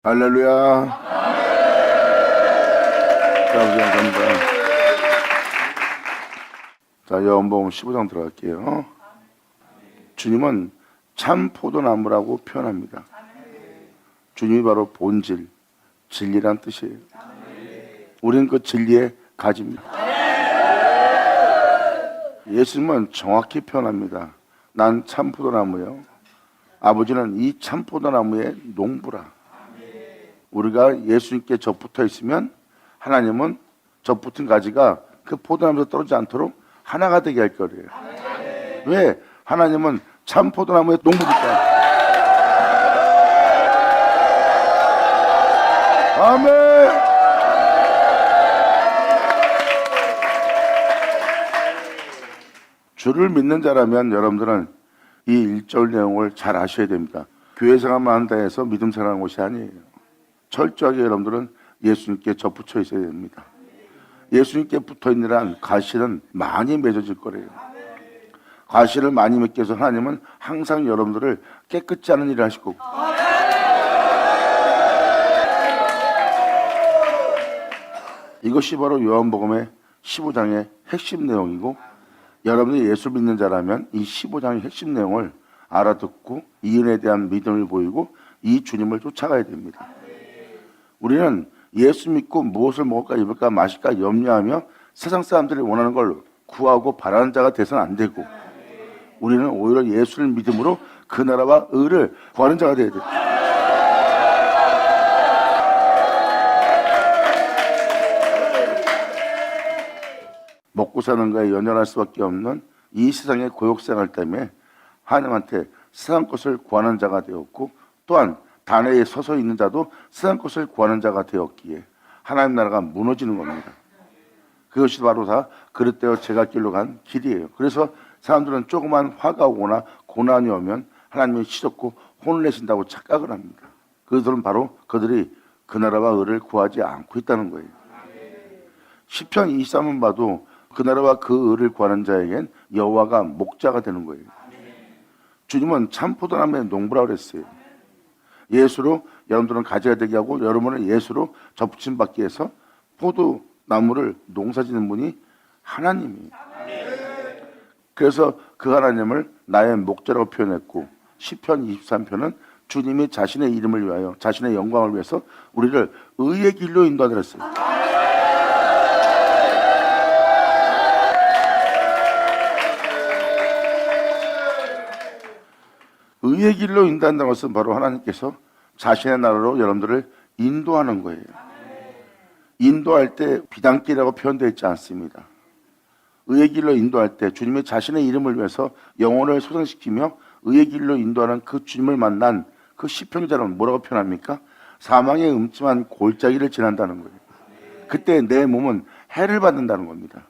할렐루야. 자, 우리 감사합니다. 자, 요한복음 15장 들어갈게요. 주님은 참 포도나무라고 표현합니다. 주님이 바로 본질, 진리란 뜻이에요. 우리는 그 진리의 가지입니다. 예수님은 정확히 표현합니다. 난 참 포도나무요. 아버지는 이 참 포도나무의 농부라. 우리가 예수님께 접붙어 있으면 하나님은 접붙은 가지가 그 포도나무에서 떨어지지 않도록 하나가 되게 할 거예요. 왜? 하나님은 참 포도나무의 농부니까. 아멘. 주를 믿는 자라면 여러분들은 이 1절 내용을 잘 아셔야 됩니다. 교회 생활만 한다 해서 믿음 생활하는 것이 아니에요. 철저하게 여러분들은 예수님께 접붙여 있어야 됩니다. 예수님께 붙어있느란 가시는 많이 맺어질 거래요. 가시를 많이 맺기 위해서 하나님은 항상 여러분들을 깨끗지 않은 일을 하실 거고, 이것이 바로 요한복음의 15장의 핵심 내용이고, 여러분이 예수 믿는 자라면 이 15장의 핵심 내용을 알아듣고 이 은혜에 대한 믿음을 보이고 이 주님을 쫓아가야 됩니다. 우리는 예수 믿고 무엇을 먹을까 입을까 마실까 염려하며 세상 사람들이 원하는 걸 구하고 바라는 자가 돼서는 안 되고, 우리는 오히려 예수를 믿음으로 그 나라와 의를 구하는 자가 돼야 돼요. 먹고 사는 거에 연연할 수밖에 없는 이 세상의 고역생활 때문에 하나님한테 세상 것을 구하는 자가 되었고, 또한 단회에 서서 있는 자도 세상 것을 구하는 자가 되었기에 하나님 나라가 무너지는 겁니다. 그것이 바로 다 그릇되어 제갈길로 간 길이에요. 그래서 사람들은 조그만 화가 오거나 고난이 오면 하나님이 시덥고 혼을 내신다고 착각을 합니다. 그들은 바로 그들이 그 나라와 의를 구하지 않고 있다는 거예요. 시편 23은 봐도 그 나라와 그 의를 구하는 자에겐 여호와가 목자가 되는 거예요. 주님은 참 포도나무의 농부라고 그랬어요. 예수로 여러분들은 가지가 되게 하고 여러분은 예수로 접붙임 받기 위해서 포도나무를 농사짓는 분이 하나님이에요. 그래서 그 하나님을 나의 목자라고 표현했고, 시편 23편은 주님이 자신의 이름을 위하여 자신의 영광을 위해서 우리를 의의 길로 인도하라 했어요. 의의 길로 인도한다는 것은 바로 하나님께서 자신의 나라로 여러분들을 인도하는 거예요. 인도할 때 비단길이라고 표현되어 있지 않습니다. 의의 길로 인도할 때 주님이 자신의 이름을 위해서 영혼을 소생시키며 의의 길로 인도하는 그 주님을 만난 그 시편자는 뭐라고 표현합니까? 사망의 음침한 골짜기를 지난다는 거예요. 그때 내 몸은 해를 받는다는 겁니다.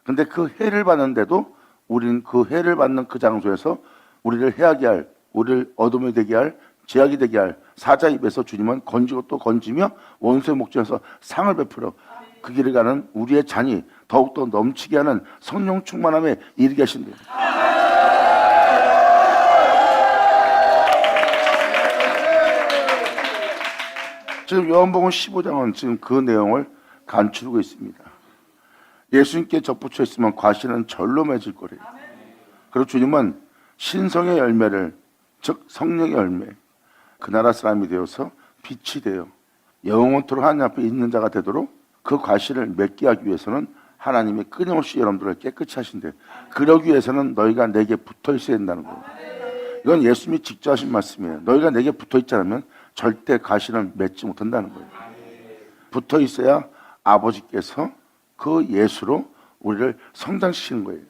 근데 그 해를 받는데도 우리는 그 해를 받는 그 장소에서 우리를 해하게 할, 우리를 어둠이 되게 할, 죄악이 되게 할 사자 입에서 주님은 건지고 또 건지며 원수의 목전에서 상을 베풀어 그 길을 가는 우리의 잔이 더욱더 넘치게 하는 성령 충만함에 이르게 하신대요. 지금 요한복음 15장은 지금 그 내용을 간추리고 있습니다. 예수님께 접붙여 있으면 과실은 절로 맺을 거래요. 그리고 주님은 신성의 열매를, 즉 성령의 열매, 그 나라 사람이 되어서 빛이 되어 영원토록 하나님 앞에 있는 자가 되도록 그 과실을 맺게 하기 위해서는 하나님이 끊임없이 여러분들을 깨끗이 하신대. 그러기 위해서는 너희가 내게 붙어 있어야 된다는 거예요. 이건 예수님이 직접 하신 말씀이에요. 너희가 내게 붙어 있지 않으면 절대 과실을 맺지 못한다는 거예요. 붙어 있어야 아버지께서 그 예수로 우리를 성장시키는 거예요.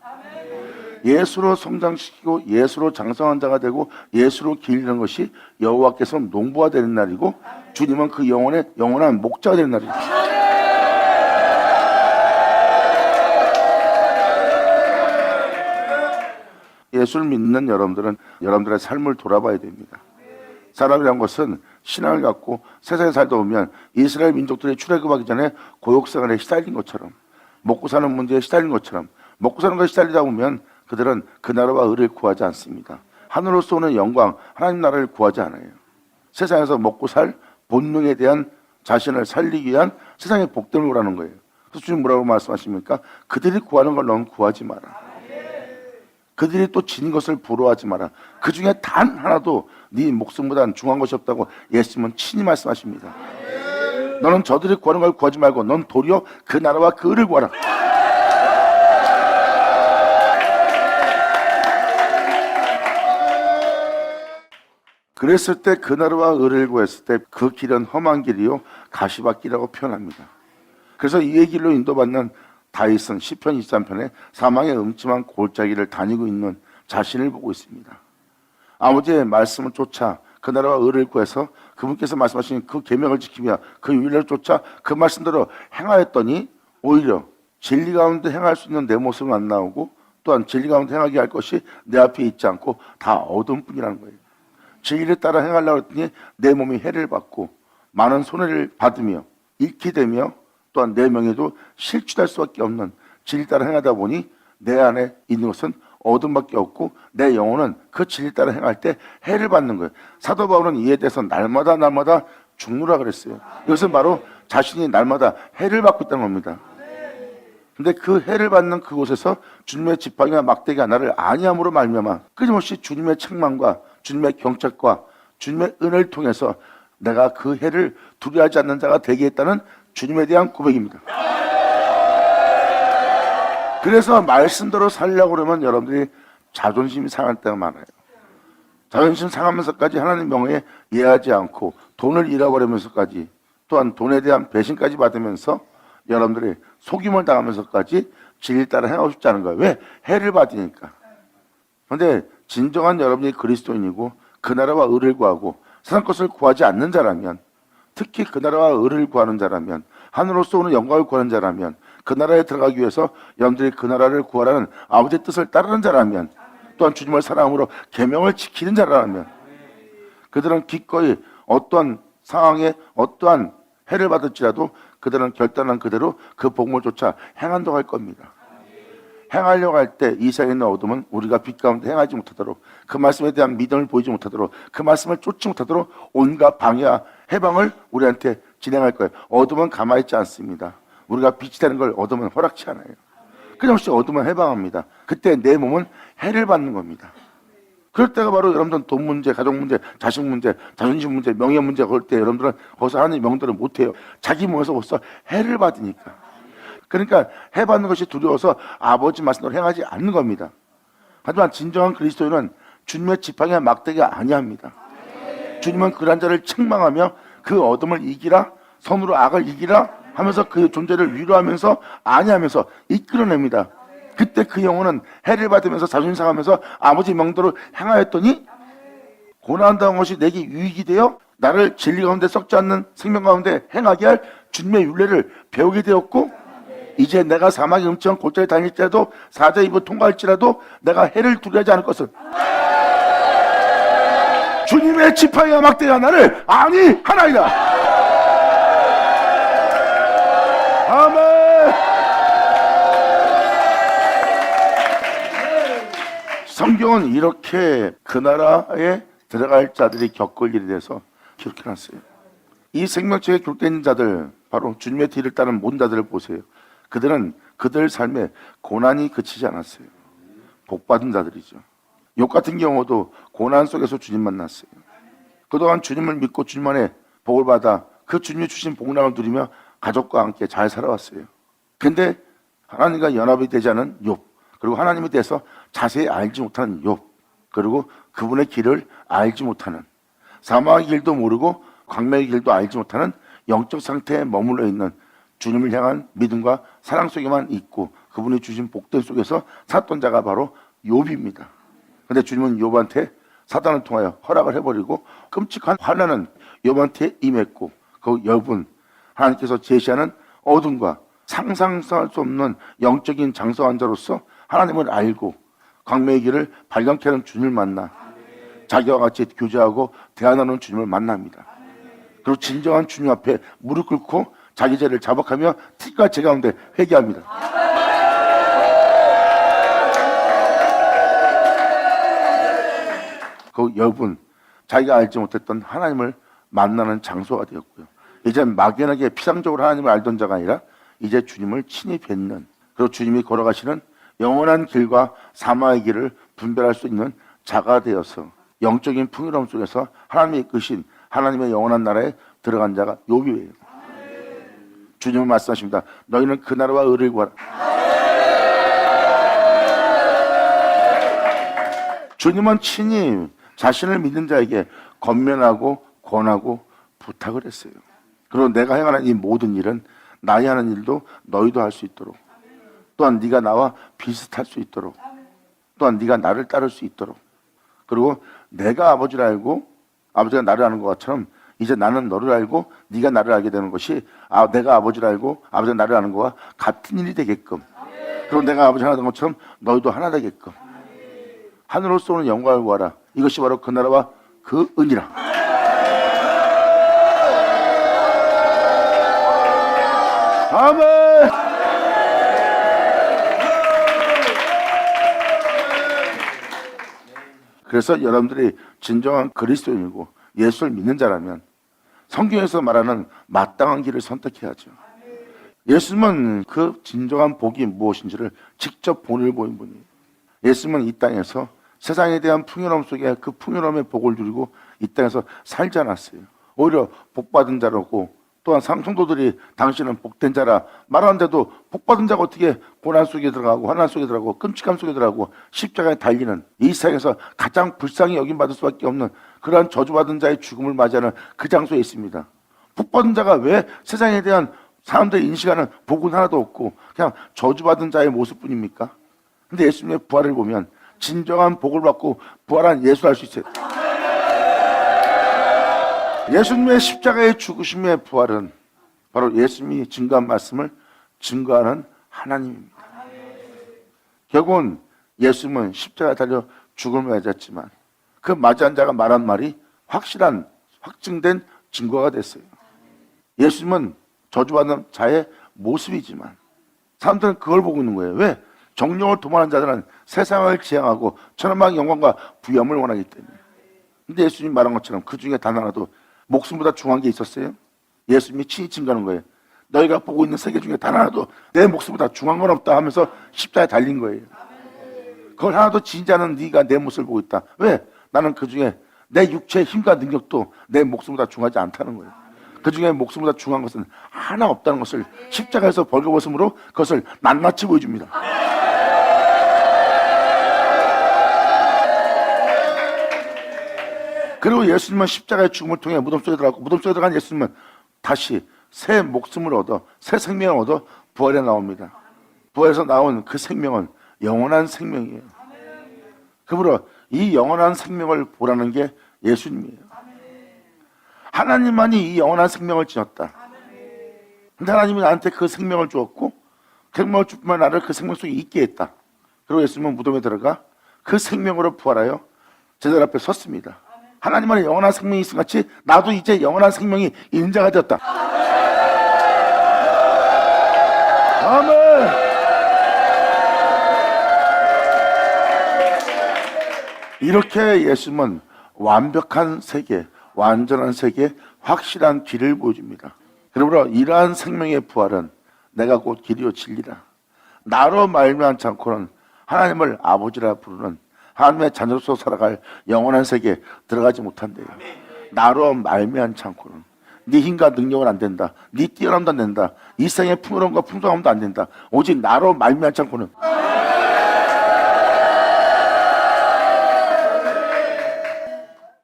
예수로 성장시키고 예수로 장성한 자가 되고 예수로 기르는 것이 여호와께서 농부가 되는 날이고, 주님은 그 영혼의 영원한 목자가 되는 날이에요. 예수를 믿는 여러분들은 여러분들의 삶을 돌아봐야 됩니다. 사람이란 것은 신앙을 갖고 세상에 살다 보면 이스라엘 민족들이 출애굽하기 전에 고역생활에 시달린 것처럼, 먹고 사는 문제에 시달린 것처럼, 먹고 사는 것에 시달리다 보면 그들은 그 나라와 의를 구하지 않습니다. 하늘로서 오는 영광, 하나님 나라를 구하지 않아요. 세상에서 먹고 살 본능에 대한 자신을 살리기 위한 세상의 복됨을 구하는 거예요. 그래서 주님 뭐라고 말씀하십니까? 그들이 구하는 걸 넌 구하지 마라. 그들이 또 진 것을 부러워하지 마라. 그 중에 단 하나도 네 목숨보다는 중요한 것이 없다고 예수님은 친히 말씀하십니다. 너는 저들이 구하는 걸 구하지 말고 넌 도리어 그 나라와 그 의를 구하라. 그랬을 때 그 나라와 의를 구했을 때 그 길은 험한 길이요 가시밭길이라고 표현합니다. 그래서 이의 길로 인도받는 다윗은 시편 23편에 사망의 음침한 골짜기를 다니고 있는 자신을 보고 있습니다. 아버지의 말씀을 쫓아 그 나라와 의를 구해서 그분께서 말씀하신 그 계명을 지키며 그 윤례를 쫓아 그 말씀대로 행하였더니 오히려 진리 가운데 행할 수 있는 내 모습은 안 나오고 또한 진리 가운데 행하게 할 것이 내 앞에 있지 않고 다 어둠뿐이라는 거예요. 진리를 따라 행하려고 했더니 내 몸이 해를 받고 많은 손해를 받으며 잃게 되며 또한 내 명예도 실추될 수밖에 없는 진리 따라 행하다 보니 내 안에 있는 것은 어둠밖에 없고 내 영혼은 그 진리 따라 행할 때 해를 받는 거예요. 사도 바울은 이에 대해서 날마다 죽노라 그랬어요. 이것은 바로 자신이 날마다 해를 받고 있다는 겁니다. 근데 그 해를 받는 그곳에서 주님의 지팡이와 막대기가 나를 아니함으로 말미암아 끊임없이 주님의 책망과 주님의 경책과 주님의 은혜를 통해서 내가 그 해를 두려워하지 않는 자가 되게 했다는 주님에 대한 고백입니다. 그래서 말씀대로 살려고 그러면 여러분들이 자존심이 상할 때가 많아요. 자존심 상하면서까지 하나님 명예에 예하지 않고 돈을 잃어버리면서까지 또한 돈에 대한 배신까지 받으면서 여러분들이 속임을 당하면서까지 진리 따라 행하고 싶지 않은 거예요. 왜? 해를 받으니까. 그런데 진정한 여러분이 그리스도인이고 그 나라와 의를 구하고 세상 것을 구하지 않는 자라면, 특히 그 나라와 의를 구하는 자라면, 하늘로서 오는 영광을 구하는 자라면, 그 나라에 들어가기 위해서 여러분들이 그 나라를 구하라는 아버지의 뜻을 따르는 자라면, 또한 주님을 사랑함으로 계명을 지키는 자라면 그들은 기꺼이 어떠한 상황에 어떠한 해를 받을지라도 그들은 결단한 그대로 그 복음을 쫓아 행한다고 할 겁니다. 행하려고 할 때 이 세상에 있는 어둠은 우리가 빛 가운데 행하지 못하도록, 그 말씀에 대한 믿음을 보이지 못하도록, 그 말씀을 쫓지 못하도록 온갖 방해와 해방을 우리한테 진행할 거예요. 어둠은 가만히 있지 않습니다. 우리가 빛이 되는 걸 어둠은 허락치 않아요. 끊임없이 어둠은 해방합니다. 그때 내 몸은 해를 받는 겁니다. 그럴 때가 바로 여러분들은 돈 문제, 가족 문제, 자식 문제, 자존심 문제, 명예 문제 그럴 때 여러분들은 거기서 하나님 명도를 못해요. 자기 몸에서 벌써 해를 받으니까. 그러니까 해 받는 것이 두려워서 아버지 말씀대로 행하지 않는 겁니다. 하지만 진정한 그리스도인은 주님의 지팡이와 막대기가 아니합니다. 주님은 그런 자를 책망하며 그 어둠을 이기라, 선으로 악을 이기라 하면서 그 존재를 위로하면서 아니하면서 이끌어냅니다. 그때 그 영혼은 해를 받으면서 자존심 상하면서 아버지 명도로 행하였더니 고난당한 것이 내게 유익이 되어 나를 진리 가운데 썩지 않는 생명 가운데 행하게 할 주님의 율례를 배우게 되었고, 이제 내가 사막의 음침한 골짜기 다닐지라도 사자 입을 통과할지라도 내가 해를 두려워하지 않을 것을, 주님의 지팡이와 막대기가 나를 아니 하나이다. 아멘. 성경은 이렇게 그 나라에 들어갈 자들이 겪을 일에 대해서 기록해놨어요. 이 생명책에 기록되어 있는 자들, 바로 주님의 뒤를 따른 모든 자들을 보세요. 그들은 그들 삶에 고난이 그치지 않았어요. 복받은 자들이죠. 욥 같은 경우도 고난 속에서 주님 만났어요. 그동안 주님을 믿고 주님 안에 복을 받아 그 주님이 주신 복락을 누리며 가족과 함께 잘 살아왔어요. 근데 하나님과 연합이 되지 않은 욥, 그리고 하나님에 대해서 자세히 알지 못하는 욥, 그리고 그분의 길을 알지 못하는, 사망의 길도 모르고 광명의 길도 알지 못하는 영적 상태에 머물러 있는 주님을 향한 믿음과 사랑 속에만 있고 그분이 주신 복된 속에서 샀던 자가 바로 욥입니다. 그런데 주님은 욥한테 사단을 통하여 허락을 해버리고 끔찍한 환난은 욥한테 임했고, 그 욥은 하나님께서 제시하는 어둠과 상상할 수 없는 영적인 장성한 자로서 하나님을 알고 광명의 길을 발견케 하는 주님을 만나 자기와 같이 교제하고 대화 나누는 주님을 만납니다. 그리고 진정한 주님 앞에 무릎 꿇고 자기 죄를 자복하며 티가 제 가운데 회개합니다. 그 욥은 자기가 알지 못했던 하나님을 만나는 장소가 되었고요. 이제 막연하게 피상적으로 하나님을 알던 자가 아니라 이제 주님을 친히 뵙는, 그리고 주님이 걸어가시는 영원한 길과 사망의 길을 분별할 수 있는 자가 되어서 영적인 풍요로움 속에서 하나님이 이끄신 하나님의 영원한 나라에 들어간 자가 요 교회예요. 주님은 말씀하십니다. 너희는 그 나라와 의를 구하라. 주님은 친히 자신을 믿는 자에게 권면하고 권하고 부탁을 했어요. 그리고 내가 행하는 이 모든 일은 나이 하는 일도 너희도 할 수 있도록, 또한 네가 나와 비슷할 수 있도록, 또한 네가 나를 따를 수 있도록, 그리고 내가 아버지를 알고 아버지가 나를 아는 것처럼 이제 나는 너를 알고 네가 나를 알게 되는 것이 내가 아버지를 알고 아버지가 나를 아는 것과 같은 일이 되게끔, 그리고 내가 아버지 하나 된 것처럼 너희도 하나 되게끔 하늘로서 오는 영광을 구하라. 이것이 바로 그 나라와 그 은이라. 아멘. 그래서 여러분들이 진정한 그리스도인이고 예수를 믿는 자라면 성경에서 말하는 마땅한 길을 선택해야죠. 예수님은 그 진정한 복이 무엇인지를 직접 본을 보인 분이에요. 예수님은 이 땅에서 세상에 대한 풍요로움 속에 그 풍요로움의 복을 누리고 이 땅에서 살지 않았어요. 오히려 복받은 자라고, 또한 성도들이 당신은 복된 자라 말하는데도 복받은 자가 어떻게 고난 속에 들어가고 환난 속에 들어가고 끔찍함 속에 들어가고 십자가에 달리는 이 세상에서 가장 불쌍히 여김받을 수밖에 없는 그러한 저주받은 자의 죽음을 맞이하는 그 장소에 있습니다. 복받은 자가 왜 세상에 대한 사람들이 인식하는 복은 하나도 없고 그냥 저주받은 자의 모습뿐입니까? 근데 예수님의 부활을 보면 진정한 복을 받고 부활한 예수를 알 수 있어요. 예수님의 십자가의 죽으심의 부활은 바로 예수님이 증거한 말씀을 증거하는 하나님입니다. 결국은 예수님은 십자가에 달려 죽음을 맞았지만 그 맞이한 자가 말한 말이 확실한 확증된 증거가 됐어요. 예수님은 저주받는 자의 모습이지만 사람들은 그걸 보고 있는 거예요. 왜? 정령을 도모하는 자들은 세상을 지향하고 천한만한 영광과 부귀함을 원하기 때문에. 근데 예수님 말한 것처럼 그 중에 단 하나도 목숨보다 중요한 게 있었어요? 예수님이 친히 증거하는 거예요. 너희가 보고 있는 세계 중에 단 하나도 내 목숨보다 중요한 건 없다 하면서 십자가에 달린 거예요. 그걸 하나도 지지 않은 네가 내 모습을 보고 있다. 왜? 나는 그 중에 내 육체의 힘과 능력도 내 목숨보다 중요하지 않다는 거예요. 그 중에 목숨보다 중요한 것은 하나 없다는 것을 십자가에서 벌거벗음으로 그것을 낱낱이 보여줍니다. 그리고 예수님은 십자가의 죽음을 통해 무덤 속에 들어갔고 무덤 속에 들어간 예수님은 다시 새 목숨을 얻어 새 생명을 얻어 부활에 나옵니다. 부활에서 나온 그 생명은 영원한 생명이에요. 그러므로 이 영원한 생명을 보라는 게 예수님이에요. 하나님만이 이 영원한 생명을 지녔다. 근데 하나님이 나한테 그 생명을 주었고 그 생명을 주면 나를 그 생명 속에 있게 했다. 그리고 예수님은 무덤에 들어가 그 생명으로 부활하여 제자들 앞에 섰습니다. 하나님만의 영원한 생명이 있음 같이 나도 이제 영원한 생명이 있는 자가 되었다. 아멘. 이렇게 예수님은 완벽한 세계, 완전한 세계, 확실한 길을 보여줍니다. 그러므로 이러한 생명의 부활은 내가 곧 길이요 진리라. 나로 말미암지 않고는 하나님을 아버지라 부르는 하나님의 자녀로서 살아갈 영원한 세계에 들어가지 못한대요. 나로 말미암지 않고는 네 힘과 능력은 안 된다. 네 뛰어남도 안 된다. 이 세상의 풍요로움과 풍성함도 안 된다. 오직 나로 말미암지 않고는.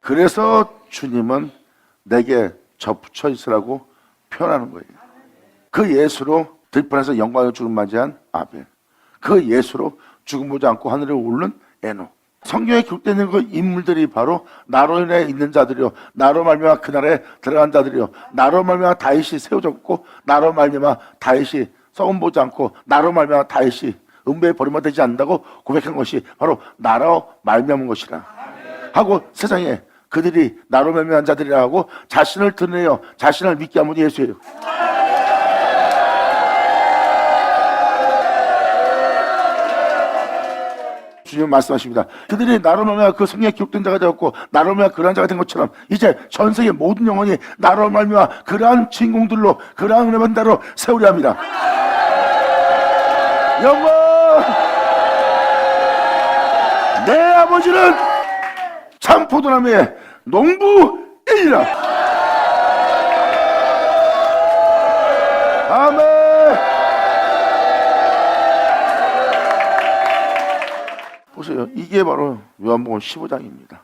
그래서 주님은 내게 접붙여 있으라고 표현하는 거예요. 그 예수로 들판에서 영광의 죽음 맞이한 아벨, 그 예수로 죽음 보지 않고 하늘에 오르는 에녹. 성경에 기록되어 있는 그 인물들이 바로 나로 인해 있는 자들이요, 나로 말미암아 그 나라에 들어간 자들이요, 나로 말미암아 다윗이 세워졌고, 나로 말미암아 다윗이 썩음 보지 않고, 나로 말미암아 다윗이 음배에 버림받지 않는다고 고백한 것이 바로 나로 말미암은 것이라 하고, 세상에 그들이 나로 말미암은 자들이라 하고 자신을 드러내어 자신을 믿게 하면 예수예요. 주님 말씀하십니다. 그들이 나로 말미암아 그 성경에 기록된 자가 되었고 나로 말미암아 그러한 자가 된 것처럼 이제 전 세계 모든 영혼이 나로 말미암아 그러한 주인공들로 그러한 은혜 받은 자로 세우려 합니다. 영광! 내 아버지는 참 포도나무의 농부이니라. 아멘. 보세요. 이게 바로 요한복음 15장입니다.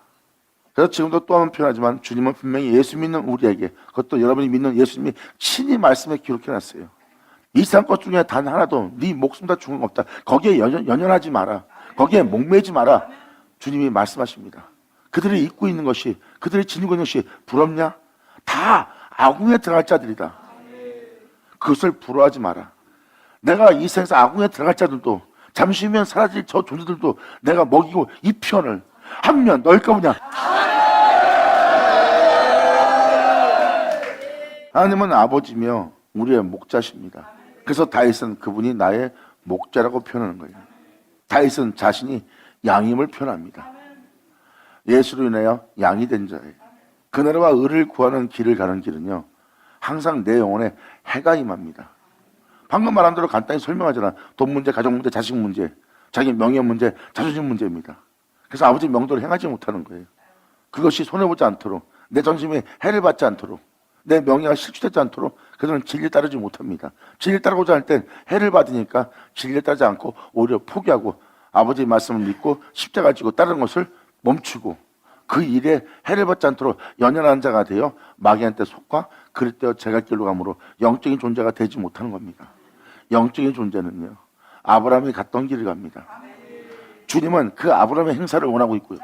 그래서 지금도 또 한 번 표현하지만 주님은 분명히 예수 믿는 우리에게, 그것도 여러분이 믿는 예수님이 친히 말씀에 기록해놨어요. 이 세상 것 중에 단 하나도 네 목숨 다 죽은 거 없다. 거기에 연연하지 마라. 거기에 목매지 마라. 주님이 말씀하십니다. 그들이 잊고 있는 것이, 그들이 지니고 있는 것이 부럽냐? 다 아궁에 들어갈 자들이다. 그것을 부러워하지 마라. 내가 이 세상에서 아궁에 들어갈 자들도, 잠시 후면 사라질 저 존재들도 내가 먹이고 이 편을 하면 너일까 보냐. 하나님은 아버지며 우리의 목자십니다. 그래서 다윗은 그분이 나의 목자라고 표현하는 거예요. 다윗은 자신이 양임을 표현합니다. 예수로 인하여 양이 된 자예요. 그나라와 의를 구하는 길을 가는 길은요, 항상 내 영혼에 해가 임합니다. 방금 말한 대로 간단히 설명하잖아. 돈 문제, 가족 문제, 자식 문제, 자기 명예 문제, 자존심 문제입니다. 그래서 아버지 명도를 행하지 못하는 거예요. 그것이 손해보지 않도록, 내 전심에 해를 받지 않도록, 내 명예가 실추되지 않도록 그들은 진리를 따르지 못합니다. 진리를 따르고자 할 땐 해를 받으니까 진리를 따르지 않고 오히려 포기하고 아버지의 말씀을 믿고 십자가를 지고 따르는 것을 멈추고 그 일에 해를 받지 않도록 연연한 자가 되어 마귀한테 속과 그릇되어 제갈길로 가므로 영적인 존재가 되지 못하는 겁니다. 영적인 존재는요, 아브라함이 갔던 길을 갑니다. 주님은 그 아브라함의 행사를 원하고 있고요.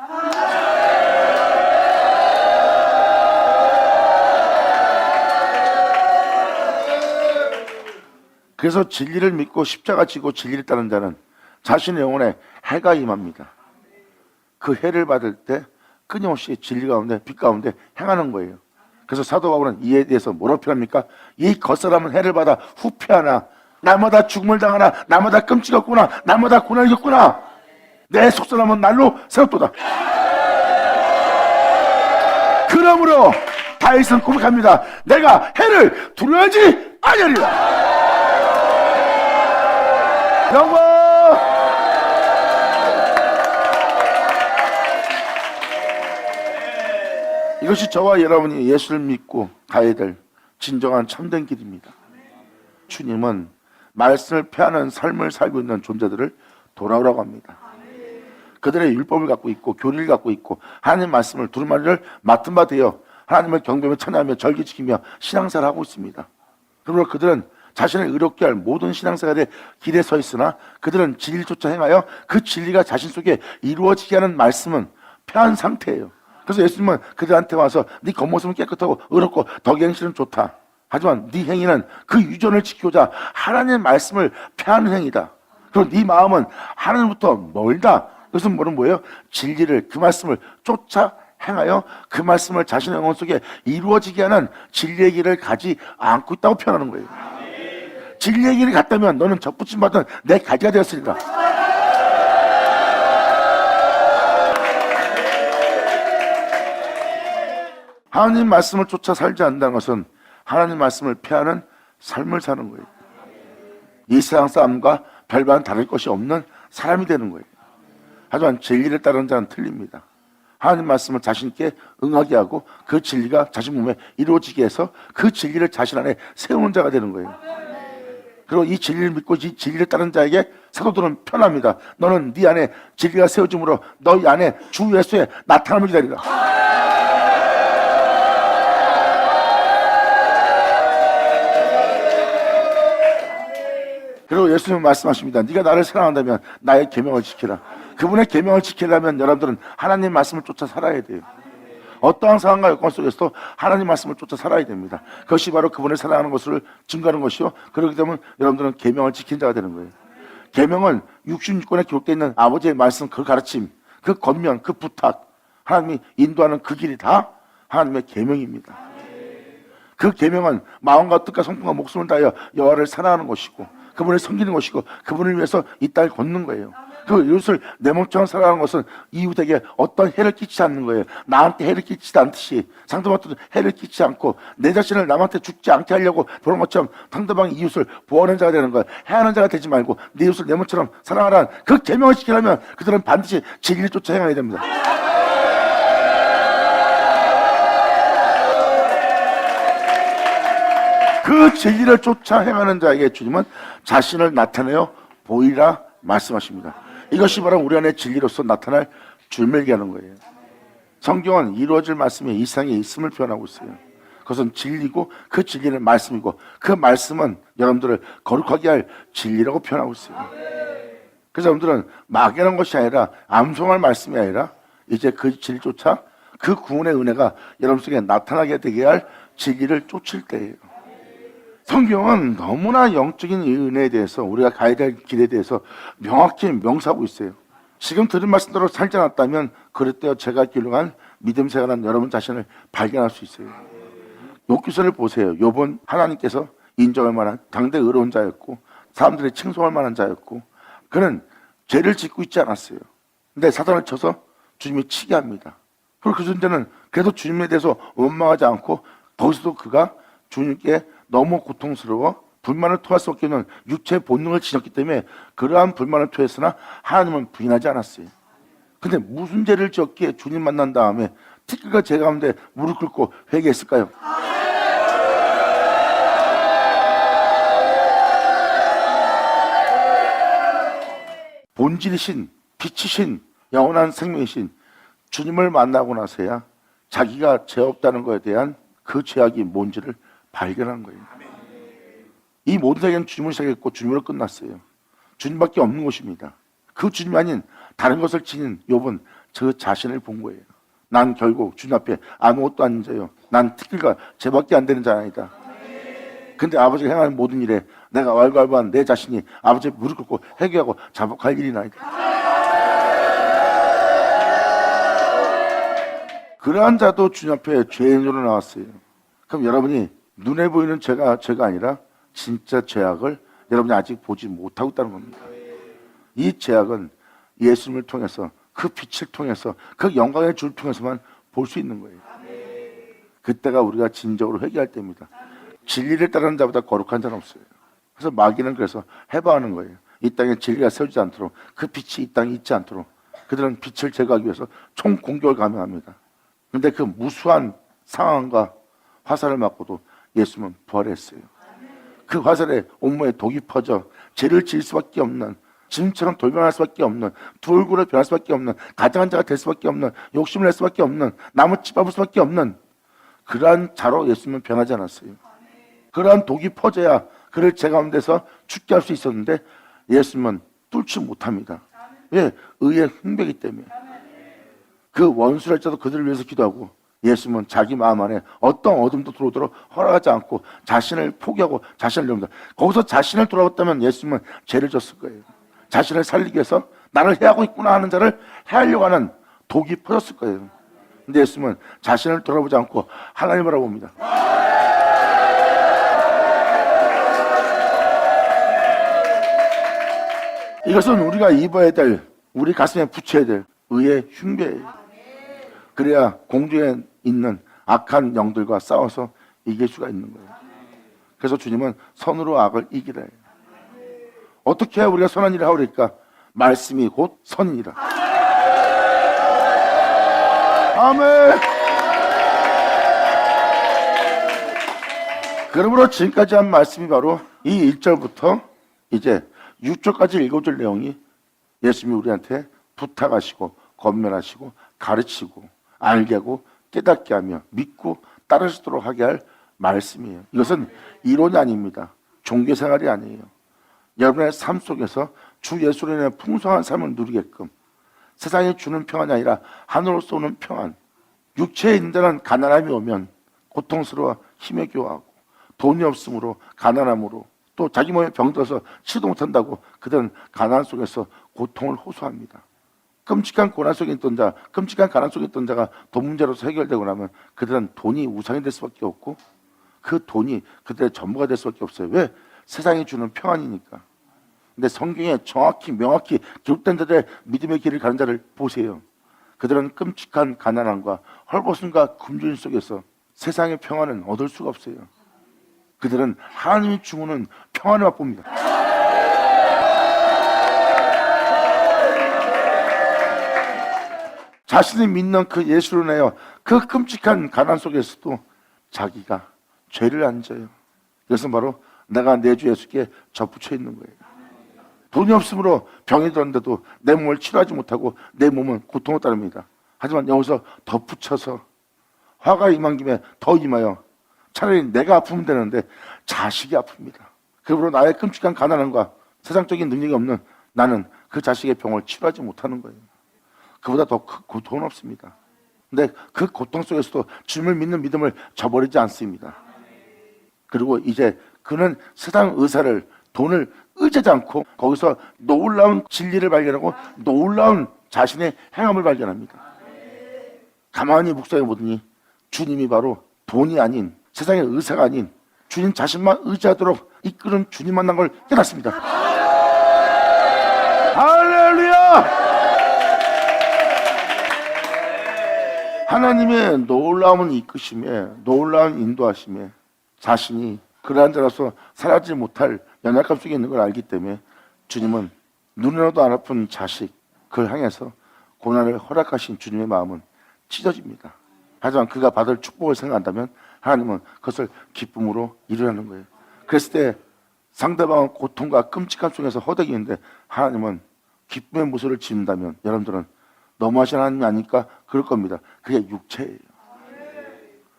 그래서 진리를 믿고 십자가 지고 진리를 따르는 자는 자신의 영혼에 해가 임합니다. 그 해를 받을 때 끊임없이 진리 가운데, 빛 가운데 행하는 거예요. 그래서 사도 바울은 이에 대해서 뭐라고 표현합니까? 이 겉사람은 해를 받아 후패하나, 나마다 죽음을 당하나, 나마다 끔찍했구나, 나마다 고난을 겪구나, 내 속사람은 날로 새롭도다. 그러므로 다윗은 고백합니다. 내가 해를 두려워하지 아니하리라. 영광! 이것이 저와 여러분이 예수를 믿고 가야 될 진정한 참된 길입니다. 주님은 말씀을 폐하는 삶을 살고 있는 존재들을 돌아오라고 합니다. 그들의 율법을 갖고 있고 교리를 갖고 있고 하나님 말씀을 두루마리를 맡은 바 되어 하나님을 경배하며 찬양하며 절기 지키며 신앙생활을 하고 있습니다. 그러므로 그들은 자신을 의롭게 할 모든 신앙생활의 길에 서 있으나 그들은 진리를 쫓아 행하여 그 진리가 자신 속에 이루어지게 하는 말씀은 폐한 상태예요. 그래서 예수님은 그들한테 와서 네 겉모습은 깨끗하고 의롭고 덕의 행실은 좋다. 하지만 네 행위는 그 유전을 지키고자 하나님의 말씀을 폐하는 행위다. 그리고 네 마음은 하나님부터 멀다. 그것은 뭐예요? 진리를, 그 말씀을 쫓아 행하여 그 말씀을 자신의 영혼 속에 이루어지게 하는 진리의 길을 가지 않고 있다고 표현하는 거예요. 진리의 길을 갔다면 너는 접붙임 받은 내 가지가 되었으리라. 하나님 말씀을 쫓아 살지 않는다는 것은 하나님 말씀을 폐하는 삶을 사는 거예요. 이 세상 사람과 별반 다를 것이 없는 사람이 되는 거예요. 하지만 진리를 따르는 자는 틀립니다. 하나님 말씀을 자신께 응하게 하고 그 진리가 자신 몸에 이루어지게 해서 그 진리를 자신 안에 세우는 자가 되는 거예요. 그리고 이 진리를 믿고 이 진리를 따르는 자에게 사도들은 편합니다. 너는 네 안에 진리가 세워짐으로 너희 안에 주 예수의 나타남을 기다리라. 그리고 예수님은 말씀하십니다. 네가 나를 사랑한다면 나의 계명을 지키라. 그분의 계명을 지키려면 여러분들은 하나님 말씀을 쫓아 살아야 돼요. 어떠한 상황과 여건 속에서도 하나님 말씀을 쫓아 살아야 됩니다. 그것이 바로 그분을 사랑하는 것을 증거하는 것이요, 그렇게 되면 여러분들은 계명을 지킨 자가 되는 거예요. 계명은 66권에 기록되어 있는 아버지의 말씀, 그 가르침, 그 권면, 그 부탁, 하나님이 인도하는 그 길이 다 하나님의 계명입니다. 그 계명은 마음과 뜻과 성품과 목숨을 다하여 여호와를 사랑하는 것이고 그분을 섬기는 것이고 그분을 위해서 이 땅을 걷는 거예요. 그 이웃을 내 몸처럼 사랑하는 것은 이웃에게 어떤 해를 끼치지 않는 거예요. 나한테 해를 끼치지 않듯이 상대방한테도 해를 끼치지 않고 내 자신을 남한테 죽지 않게 하려고 그런 것처럼 상대방의 이웃을 보호하는 자가 되는 거예요. 해하는 자가 되지 말고 내 이웃을 내 몸처럼 사랑하라는 그 계명을 지키려면 그들은 반드시 진리를 쫓아 행해야 됩니다. 그 진리를 쫓아 행하는 자에게 주님은 자신을 나타내어 보이라 말씀하십니다. 이것이 바로 우리 안에 진리로서 나타날 줄mer게 하는 거예요. 성경은 이루어질 말씀이 이 세상에 있음을 표현하고 있어요. 그것은 진리고 그 진리는 말씀이고 그 말씀은 여러분들을 거룩하게 할 진리라고 표현하고 있어요. 그래서 여러분들은 막연한 것이 아니라 암송할 말씀이 아니라 이제 그 진리조차 그 구원의 은혜가 여러분 속에 나타나게 되게 할 진리를 쫓을 때예요. 성경은 너무나 영적인 이 은혜에 대해서 우리가 가야 될 길에 대해서 명확히 명사하고 있어요. 지금 들은 말씀대로 살지 않았다면 그랬대요. 제가 길러간 믿음 생활한 여러분 자신을 발견할 수 있어요. 욥기서를 보세요. 욥은 하나님께서 인정할 만한 당대 의로운 자였고 사람들이 칭송할 만한 자였고 그는 죄를 짓고 있지 않았어요. 근데 사단을 쳐서 주님이 치게 합니다. 그리고 그 존재는 그래도 주님에 대해서 원망하지 않고 거기서도 그가 주님께 너무 고통스러워 불만을 토할 수 없게 하는 육체의 본능을 지녔기 때문에 그러한 불만을 토했으나 하나님은 부인하지 않았어요. 근데 무슨 죄를 지었기에 주님 만난 다음에 티끌과 제 가운데 무릎 꿇고 회개했을까요? 본질이신 빛이신 영원한 생명이신 주님을 만나고 나서야 자기가 죄 없다는 것에 대한 그 죄악이 뭔지를 발견한 거예요. 이 모든 세계는 주님을 시작했고 주님으로 끝났어요. 주님밖에 없는 것입니다. 그 주님이 아닌 다른 것을 지닌 욥은 저 자신을 본 거예요. 난 결국 주님 앞에 아무것도 아닌 자요. 난 티끌과 죄밖에 안 되는 자 아니다. 근데 아버지가 행하는 모든 일에 내가 왈가왈부한 내 자신이 아버지의 무릎 꿇고 회개하고 자복할 일이 나이다. 그러한 자도 주님 앞에 죄인으로 나왔어요. 그럼 여러분이 눈에 보이는 죄가 아니라 진짜 죄악을 여러분이 아직 보지 못하고 있다는 겁니다. 이 죄악은 예수님을 통해서 그 빛을 통해서 그 영광의 주를 통해서만 볼 수 있는 거예요. 그때가 우리가 진정으로 회개할 때입니다. 진리를 따르는 자보다 거룩한 자는 없어요. 그래서 마귀는 그래서 해방하는 거예요. 이 땅에 진리가 세우지 않도록 그 빛이 이 땅에 있지 않도록 그들은 빛을 제거하기 위해서 총 공격을 감행합니다. 그런데 그 무수한 상황과 화살을 맞고도 예수님은 부활했어요. 그 화살에 온몸에 독이 퍼져 죄를 지을 수밖에 없는 지금처럼 돌변할 수밖에 없는 두 얼굴을 변할 수밖에 없는 가장한 자가 될 수밖에 없는 욕심을 낼 수밖에 없는 나무 찌밟을 수밖에 없는 그러한 자로 예수님은 변하지 않았어요. 그러한 독이 퍼져야 그를 제 가운데서 죽게 할 수 있었는데 예수님은 뚫지 못합니다. 왜? 의의 흥배이기 때문에. 그 원수랄지라도 그들을 위해서 기도하고 예수님은 자기 마음 안에 어떤 어둠도 들어오도록 허락하지 않고 자신을 포기하고 자신을 내옵니다. 거기서 자신을 돌아봤다면 예수님은 죄를 졌을 거예요. 자신을 살리기 위해서 나를 해하고 있구나 하는 자를 해하려고 하는 독이 퍼졌을 거예요. 근데 예수님은 자신을 돌아보지 않고 하나님을 알아봅니다. 이것은 우리가 입어야 될, 우리 가슴에 붙여야 될 의의 흉배예요. 그래야 공중에 있는 악한 영들과 싸워서 이길 수가 있는 거예요. 그래서 주님은 선으로 악을 이기라 해요. 어떻게 해야 우리가 선한 일을 하오리까? 말씀이 곧 선이니라. 아멘. 그러므로 지금까지 한 말씀이 바로 이 1절부터 이제 6절까지 읽어줄 내용이 예수님이 우리한테 부탁하시고 권면하시고 가르치고 알게 하고 깨닫게 하며 믿고 따를 수 있도록 하게 할 말씀이에요. 이것은 이론이 아닙니다. 종교생활이 아니에요. 여러분의 삶 속에서 주 예수로 인해 풍성한 삶을 누리게끔 세상이 주는 평안이 아니라 하늘로서 오는 평안. 육체에 있는 자는 가난함이 오면 고통스러워 힘에 교하고 돈이 없으므로 가난함으로 또 자기 몸에 병들어서 치도 못한다고 그들은 가난 속에서 고통을 호소합니다. 끔찍한 고난 속에 있던 자, 끔찍한 가난 속에 있던 자가 돈 문제로서 해결되고 나면 그들은 돈이 우상이 될 수밖에 없고 그 돈이 그들의 전부가 될 수밖에 없어요. 왜? 세상이 주는 평안이니까. 근데 성경에 정확히 명확히 기록된 자들의 믿음의 길을 가는 자를 보세요. 그들은 끔찍한 가난함과 헐벗음과 굶주림 속에서 세상의 평안은 얻을 수가 없어요. 그들은 하나님이 주는 평안을 맛봅니다. 자신이 믿는 그 예수로 인하여 그 끔찍한 가난 속에서도 자기가 죄를 안 져요. 그래서 바로 내가 내 주 예수께 접붙여 있는 거예요. 돈이 없으므로 병이 들었는데도 내 몸을 치료하지 못하고 내 몸은 고통을 따릅니다. 하지만 여기서 덧붙여서 화가 임한 김에 더 임하여 차라리 내가 아프면 되는데 자식이 아픕니다. 그러므로 나의 끔찍한 가난함과 세상적인 능력이 없는 나는 그 자식의 병을 치료하지 못하는 거예요. 그보다 더 큰 고통은 없습니다. 근데 그 고통 속에서도 주님을 믿는 믿음을 저버리지 않습니다. 그리고 이제 그는 세상 의사를, 돈을 의지하지 않고 거기서 놀라운 진리를 발견하고 놀라운 자신의 행함을 발견합니다. 가만히 묵상해 보더니 주님이 바로 돈이 아닌, 세상의 의사가 아닌 주님 자신만 의지하도록 이끄는 주님 만난 걸 깨닫습니다. 할렐루야! 하나님의 놀라운 이끄심에, 놀라운 인도하심에 자신이 그러한 자로서 사라지지 못할 연약함 속에 있는 걸 알기 때문에 주님은 눈으로도 안 아픈 자식, 그를 향해서 고난을 허락하신 주님의 마음은 찢어집니다. 하지만 그가 받을 축복을 생각한다면 하나님은 그것을 기쁨으로 이루라는 거예요. 그랬을 때 상대방은 고통과 끔찍함 속에서 허덕이는데 하나님은 기쁨의 무소를 짓는다면 여러분들은 너무하신 하나님이 아닐까 그럴 겁니다. 그게 육체예요.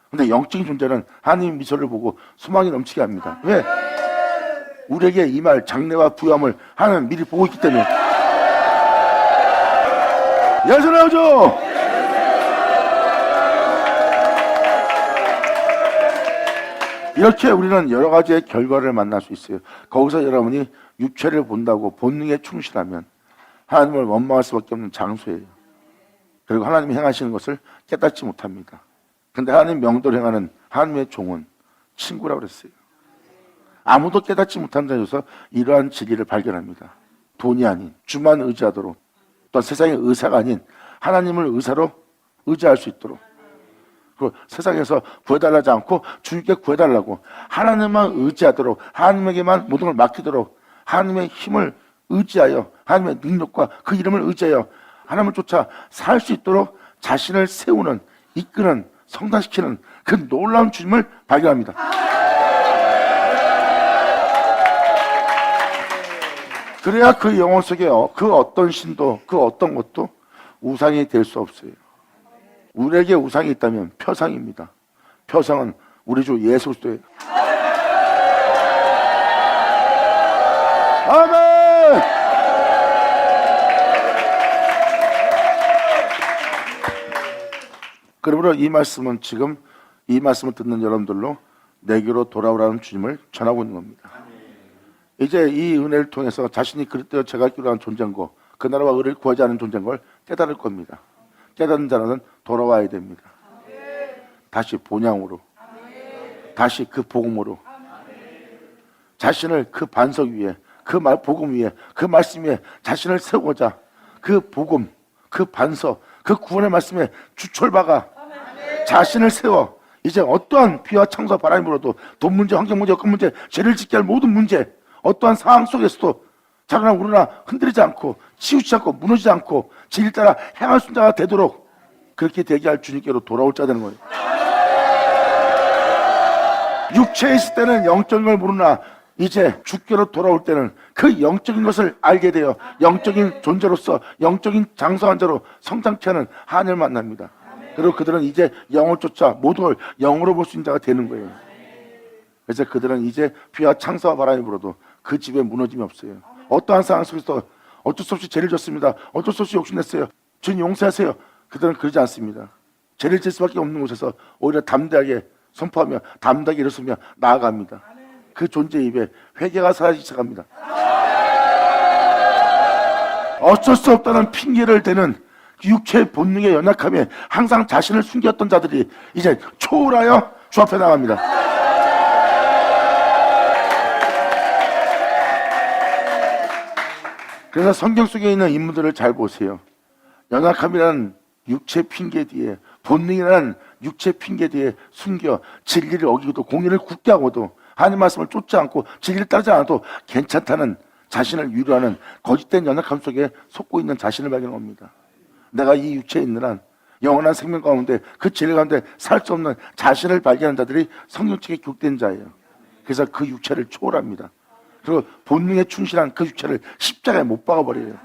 근데 영적인 존재는 하나님 미소를 보고 소망이 넘치게 합니다. 왜? 우리에게 임할 장래와 부요함을 하나님은 미리 보고 있기 때문에. 예수나오죠. 이렇게 우리는 여러 가지의 결과를 만날 수 있어요. 거기서 여러분이 육체를 본다고 본능에 충실하면 하나님을 원망할 수밖에 없는 장소예요. 그리고 하나님이 행하시는 것을 깨닫지 못합니다. 근데 하나님 명도를 행하는 하나님의 종은 친구라고 그랬어요. 아무도 깨닫지 못한 자에서 이러한 진리를 발견합니다. 돈이 아닌 주만 의지하도록, 또 세상의 의사가 아닌 하나님을 의사로 의지할 수 있도록, 그리고 세상에서 구해달라지 않고 주님께 구해달라고 하나님만 의지하도록, 하나님에게만 모든 걸 맡기도록 하나님의 힘을 의지하여, 하나님의 능력과 그 이름을 의지하여 하나님을 쫓아 살 수 있도록 자신을 세우는, 이끄는, 성장시키는 그 놀라운 주님을 발견합니다. 그래야 그 영혼 속에 그 어떤 신도, 그 어떤 것도 우상이 될 수 없어요. 우리에게 우상이 있다면 표상입니다. 표상은 우리 주 예수 그리스도예요. 아멘! 그러므로 이 말씀은 지금 이 말씀을 듣는 여러분들로 내게로 돌아오라는 주님을 전하고 있는 겁니다. 이제 이 은혜를 통해서 자신이 그리스도와 제가 기로한 존재인 거, 그 나라와 의를 구하지 않은 존재인 걸 깨달을 겁니다. 깨닫는 자는 돌아와야 됩니다. 다시 본향으로, 다시 그 복음으로, 자신을 그 반석 위에, 그 복음 위에, 그 말씀 위에 자신을 세우고자 그 복음, 그 반석, 그 구원의 말씀에 주철박아 자신을 세워 이제 어떠한 비와 창수와 바람이 불어도 돈 문제, 환경 문제, 여건 문제, 죄를 짓게 할 모든 문제, 어떠한 상황 속에서도 자그나 우러나 흔들리지 않고 치우치지 않고 무너지지 않고 진리 따라 행할 수 있는 자가 되도록 그렇게 되게 할 주님께로 돌아올 자 되는 거예요. 육체에 있을 때는 영적인 걸 모르나 이제 주께로 돌아올 때는 그 영적인 것을 알게 되어 영적인 존재로서 영적인 장성한 자로 성장케 하는 하나님을 만납니다. 그리고 그들은 이제 영을 쫓아 모든 걸 영으로 볼 수 있는 자가 되는 거예요. 그래서 그들은 이제 비와 창수와 바람이 불어도 그 집에 무너짐이 없어요. 어떠한 상황 속에서 어쩔 수 없이 죄를 졌습니다. 어쩔 수 없이 욕심냈어요. 주님 용서하세요. 그들은 그러지 않습니다. 죄를 질 수밖에 없는 곳에서 오히려 담대하게 선포하며 담대하게 일어서며 나아갑니다. 그 존재 입에 회개가 사라지기 시작합니다. 어쩔 수 없다는 핑계를 대는 육체의 본능의 연약함에 항상 자신을 숨겼던 자들이 이제 초월하여 주 앞에 나갑니다. 그래서 성경 속에 있는 인물들을 잘 보세요. 연약함이라는 육체 핑계 뒤에, 본능이라는 육체 핑계 뒤에 숨겨 진리를 어기고도 공의를 굳게 하고도 하나님 말씀을 쫓지 않고 진리를 따르지 않아도 괜찮다는 자신을 위로하는 거짓된 연약함 속에 속고 있는 자신을 발견합니다. 내가 이 육체에 있는 한 영원한 생명 가운데 그 진리 가운데 살 수 없는 자신을 발견한 자들이 성령책에 기록된 자예요. 그래서 그 육체를 초월합니다. 그리고 본능에 충실한 그 육체를 십자가에 못 박아버려요.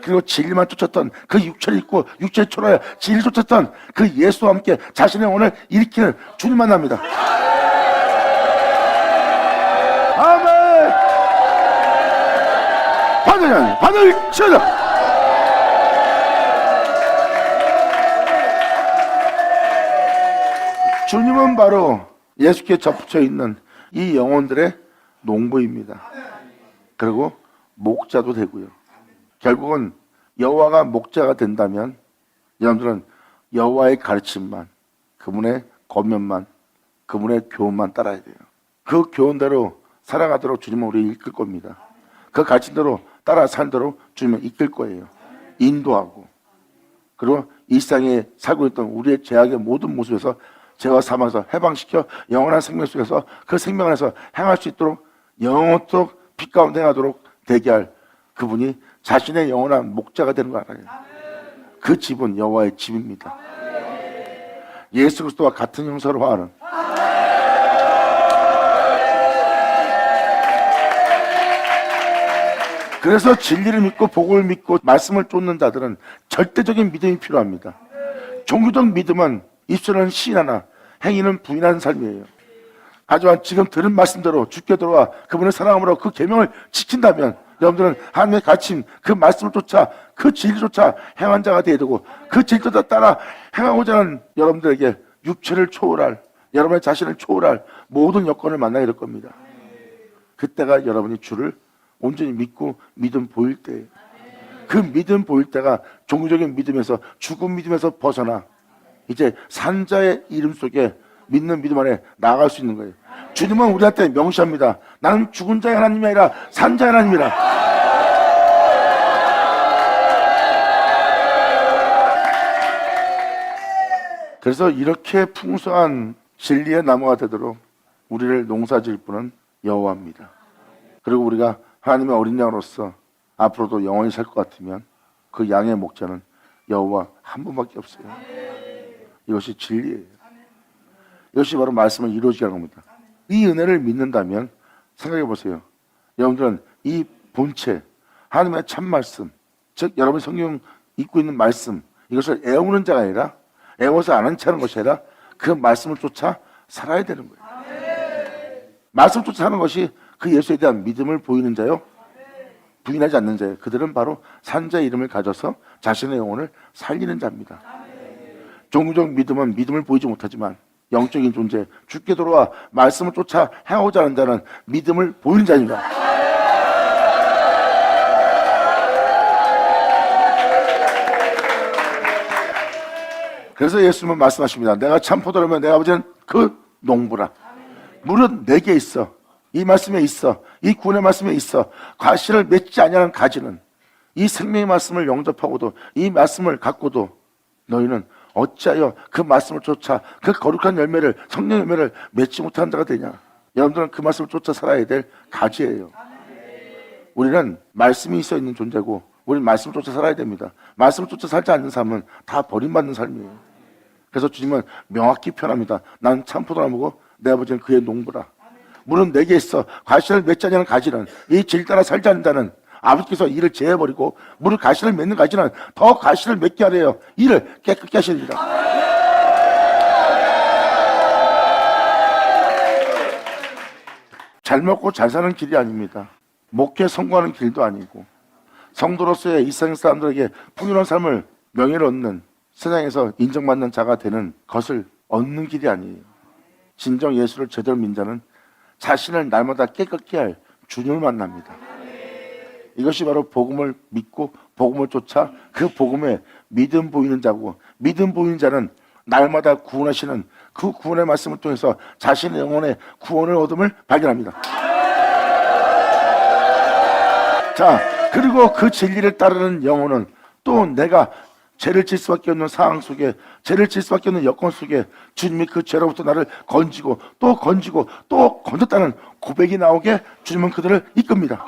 그리고 진리만 쫓았던 그 육체를 입고 육체를 초월하여 진리를 쫓았던 그 예수와 함께 자신의 영혼을 일으키는 주님 만납니다. 아멘. 받을 치자. 주님은 바로 예수께 접붙여 있는 이 영혼들의 농부입니다. 그리고 목자도 되고요. 결국은 여호와가 목자가 된다면 여러분들은 여호와의 가르침만, 그분의 권면만, 그분의 교훈만 따라야 돼요. 그 교훈대로 살아가도록 주님은 우리를 이끌 겁니다. 그 가르침대로 따라 살도록 주님은 이끌 거예요. 인도하고. 그리고 일상에 살고 있던 우리의 죄악의 모든 모습에서 죄와 사망에서 해방시켜 영원한 생명 속에서 그 생명 안에서 행할 수 있도록 영원토록 빛 가운데 행하도록 되게 할 그분이 자신의 영원한 목자가 되는 거 알아요. 그 집은 여호와의 집입니다. 예수 그리스도와 같은 형사로 하는 그래서 진리를 믿고 복을 믿고 말씀을 쫓는 자들은 절대적인 믿음이 필요합니다. 종교적 믿음은 입술은 시인하나 행위는 부인하는 삶이에요. 하지만 지금 들은 말씀대로 주께 들어와 그분의 사랑함으로 그 계명을 지킨다면 여러분들은 하나님의 가르침 그 말씀을 쫓아 그 진리조차 행한 자가 되어야 되고 그 진리조차 따라 행하고자 하는 여러분들에게 육체를 초월할 여러분의 자신을 초월할 모든 여건을 만나게 될 겁니다. 그때가 여러분이 주를 온전히 믿고 믿음 보일 때예요. 그 믿음 보일 때가 종교적인 믿음에서 죽은 믿음에서 벗어나 이제 산자의 이름 속에 믿는 믿음 안에 나아갈 수 있는 거예요. 주님은 우리한테 명시합니다. 나는 죽은 자의 하나님이 아니라 산자의 하나님이라. 그래서 이렇게 풍성한 진리의 나무가 되도록 우리를 농사지을 분은 여호와입니다. 그리고 우리가 하나님의 어린 양으로서 앞으로도 영원히 살 것 같으면 그 양의 목자는 여호와 한 분밖에 없어요. 이것이 진리예요. 이것이 바로 말씀을 이루어지게 하는 겁니다. 이 은혜를 믿는다면 생각해 보세요. 여러분들은 이 본체, 하나님의 참 말씀, 즉 여러분 성경 읽고 있는 말씀, 이것을 애우는 자가 아니라 애워서 아는 체 하는 것이 아니라 그 말씀을 쫓아 살아야 되는 거예요. 말씀을 쫓아 사는 것이 그 예수에 대한 믿음을 보이는 자요, 부인하지 않는 자예요. 그들은 바로 산자의 이름을 가져서 자신의 영혼을 살리는 자입니다. 종교적 믿음은 믿음을 보이지 못하지만 영적인 존재, 주께 돌아와 말씀을 쫓아 행하고자 하는 자는 믿음을 보이는 자입니다. 그래서 예수님은 말씀하십니다. 내가 참 포도라면 내 아버지는 그 농부라. 물은 내게 있어. 이 말씀에 있어. 이 구원의 말씀에 있어. 과실을 맺지 아니하는 가지는 이 생명의 말씀을 영접하고도 이 말씀을 갖고도 너희는 어찌하여 그 말씀을 쫓아 그 거룩한 열매를 성령 열매를 맺지 못하는 자가 되냐. 여러분들은 그 말씀을 쫓아 살아야 될 가지예요. 우리는 말씀이 있어 있는 존재고 우리는 말씀을 쫓아 살아야 됩니다. 말씀을 쫓아 살지 않는 삶은 다 버림받는 삶이에요. 그래서 주님은 명확히 표현합니다. 나는 참 포도나무고 내 아버지는 그의 농부라. 물은 내게 있어. 과실을 맺지 않는 가지는 이 질 따라 살지 않는 자는 아버지께서 이를 제해버리고 물을 가시를 맺는 가지는 더 가시를 맺게 하래요. 이를 깨끗게 하십니다. 잘 먹고 잘 사는 길이 아닙니다. 목회 성공하는 길도 아니고 성도로서의 일상 사람들에게 풍요로운 삶을 명예를 얻는 세상에서 인정받는 자가 되는 것을 얻는 길이 아니에요. 진정 예수를 제대로 믿는 자는 자신을 날마다 깨끗게 할 주님을 만납니다. 이것이 바로 복음을 믿고 복음을 쫓아 그 복음에 믿음 보이는 자고 믿음 보이는 자는 날마다 구원하시는 그 구원의 말씀을 통해서 자신의 영혼의 구원을 얻음을 발견합니다. 자, 그리고 그 진리를 따르는 영혼은 또 내가 죄를 질 수밖에 없는 상황 속에, 죄를 질 수밖에 없는 여건 속에 주님이 그 죄로부터 나를 건지고 또 건지고 또 건졌다는 고백이 나오게 주님은 그들을 이끕니다.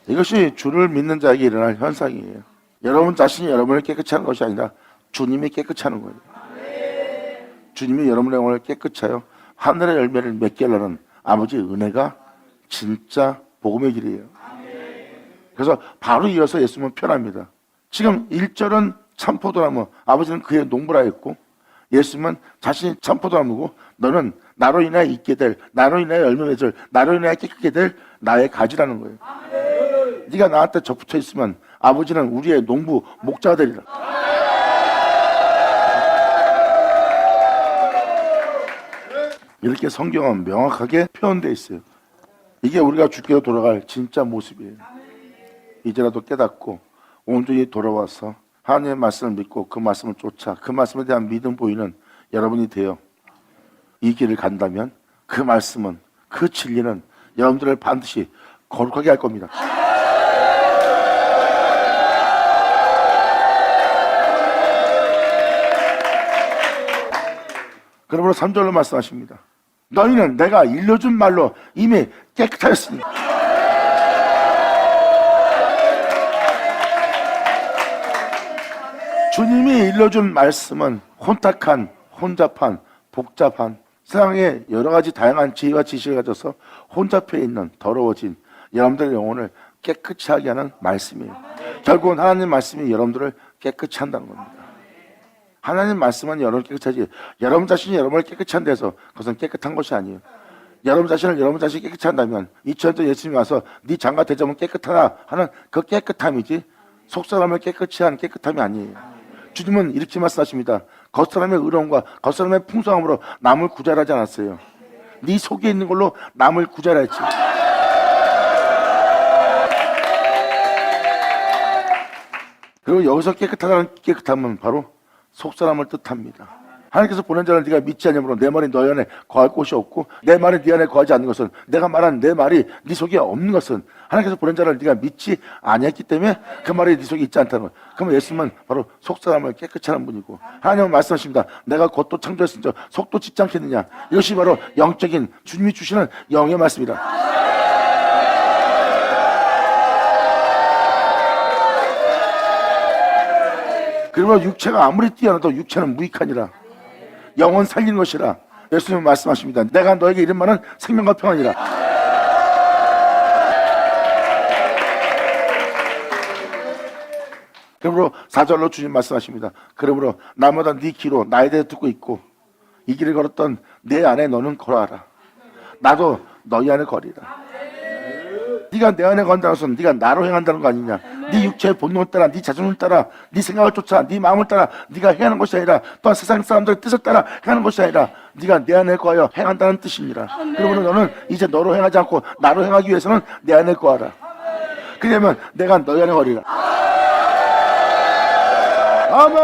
이것이 주를 믿는 자에게 일어날 현상이에요. 여러분 자신이 여러분을 깨끗이 하는 것이 아니라 주님이 깨끗이 하는 거예요. 주님이 여러분의 영혼을 깨끗이 하여 하늘의 열매를 맺게 하려는 아버지의 은혜가 진짜 복음의 길이에요. 그래서 바로 이어서 예수님은 표현합니다. 지금 1절은 참포도나무, 아버지는 그의 농부라 했고, 예수님은 자신이 참포도나무고 너는 나로 인하여 있게 될, 나로 인하여 열매 맺을, 나로 인하여 깨끗게 될 나의 가지라는 거예요. 네가 나한테 접붙여 있으면 아버지는 우리의 농부, 목자가 되리라. 이렇게 성경은 명확하게 표현되어 있어요. 이게 우리가 주께로 돌아갈 진짜 모습이에요. 이제라도 깨닫고 온전히 돌아와서 하나님의 말씀을 믿고 그 말씀을 쫓아 그 말씀에 대한 믿음 보이는 여러분이 되어 이 길을 간다면 그 말씀은, 그 진리는 여러분들을 반드시 거룩하게 할 겁니다. 그러므로 3절로 말씀하십니다. 너희는 내가 일러준 말로 이미 깨끗하였으니. 주님이 일러준 말씀은 혼탁한, 혼잡한, 복잡한 세상에 여러 가지 다양한 지혜와 지식을 가져서 혼잡해 있는 더러워진 여러분들의 영혼을 깨끗이 하게 하는 말씀이에요. 결국은 하나님 말씀이 여러분들을 깨끗이 한다는 겁니다. 하나님 말씀은 여러분을 깨끗이 하지, 여러분 자신이 여러분을 깨끗이 한다해서 그것은 깨끗한 것이 아니에요. 여러분 자신을 여러분 자신이 깨끗이 한다면 2000년 전 예수님이 와서 네 장과 대접은 깨끗하다 하는 그 깨끗함이지 속사람을 깨끗이 한 깨끗함이 아니에요. 주님은 이렇게 말씀하십니다. 겉사람의 의로움과 겉사람의 풍성함으로 남을 구잘하지 않았어요. 네 속에 있는 걸로 남을 구잘했지. 그리고 여기서 깨끗하다는 깨끗함은 바로 속사람을 뜻합니다. 하나님께서 보낸 자를 네가 믿지 않으므로 내 말이 너희 안에 거할 곳이 없고 내 말이 네 안에 거하지 않는 것은, 내가 말한 내 말이 네 속에 없는 것은 하나님께서 보낸 자를 네가 믿지 아니했기 때문에 그 말이 네 속에 있지 않다는 거예요. 그러면 예수님은 바로 속사람을 깨끗이 하는 분이고, 하나님은 말씀하십니다. 내가 겉도 창조했으니 속도 짓지 않겠느냐. 이것이 바로 영적인 주님이 주시는 영의 말씀이다. 그러면 육체가 아무리 뛰어나도 육체는 무익하니라. 영혼 살리는 것이라. 예수님은 말씀하십니다. 내가 너에게 이른 말은 생명과 평안이라. 그러므로 4절로 주님 말씀하십니다. 그러므로 나마다 네 귀로 나에 대해 듣고 있고 이 길을 걸었던 내 안에 너는 걸어라. 나도 너희 안에 거리라. 네가 내 안에 건다는 것은 네가 나로 행한다는 거 아니냐. 네 육체의 본능을 따라, 네 자존을 따라, 네 생각을 쫓아, 네 마음을 따라 네가 행하는 것이 아니라, 또한 세상 사람들의 뜻을 따라 행하는 것이 아니라 네가 내 안에 거하여 행한다는 뜻입니다. 그러므로 너는 이제 너로 행하지 않고 나로 행하기 위해서는 내 안에 거하라. 그러면 내가 너희 안에 거리라. 아멘.